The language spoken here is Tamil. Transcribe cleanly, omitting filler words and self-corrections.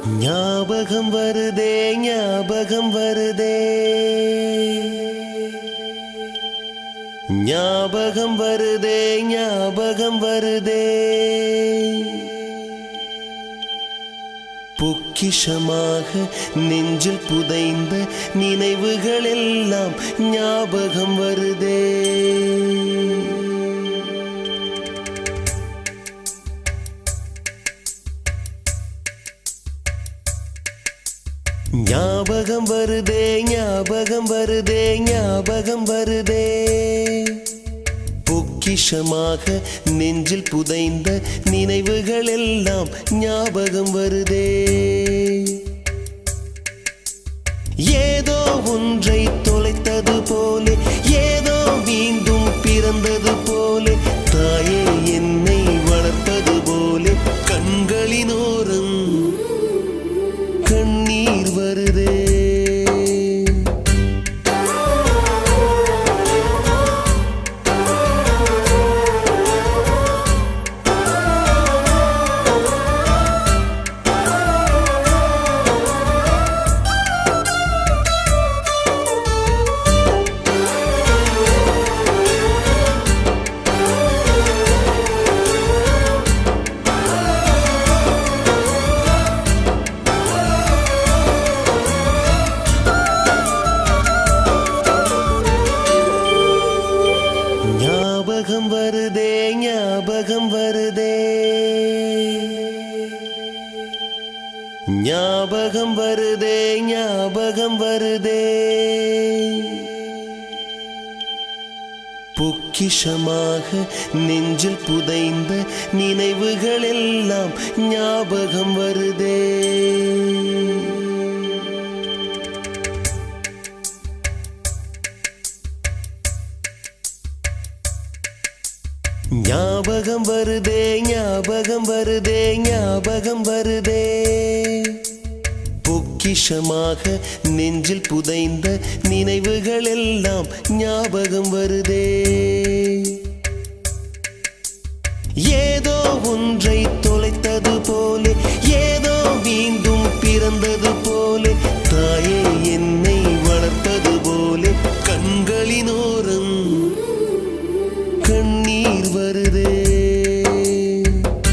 ஞாபகம் வருதே ஞாபகம் வருதே ஞாபகம் வருதே ஞாபகம் வருதே பொக்கிஷமாக நெஞ்சில் புதைந்த நினைவுகள் எல்லாம் ஞாபகம் வருதே ஞாபகம் வருதே ஞாபகம் வருதே ஞாபகம் வருதே பொக்கிஷமாக நெஞ்சில் புதைந்த நினைவுகள் எல்லாம் ஞாபகம் வருதே ஏதோ ஒன்றை தொலைத்தது போலே ஏதோ மீண்டும் பிறந்தது போலே தாயே என்னை வளர்ப்பது போலே கண்களினோரம் கண்ணீர் வருதே ஞாபகம் வருதே ஞாபகம் வருதே ஞாபகம் வருதே ஞாபகம் வருதே பொக்கிஷமாக நெஞ்சில் புதைந்த நினைவுகள் எல்லாம் ஞாபகம் வருதே ஞாபகம் வருதே ஞாபகம் வருதே ஞாபகம் வருதே பொக்கிஷமாக நெஞ்சில் புதைந்த நினைவுகள் எல்லாம் ஞாபகம் வருதே ஏதோ ஒன்றை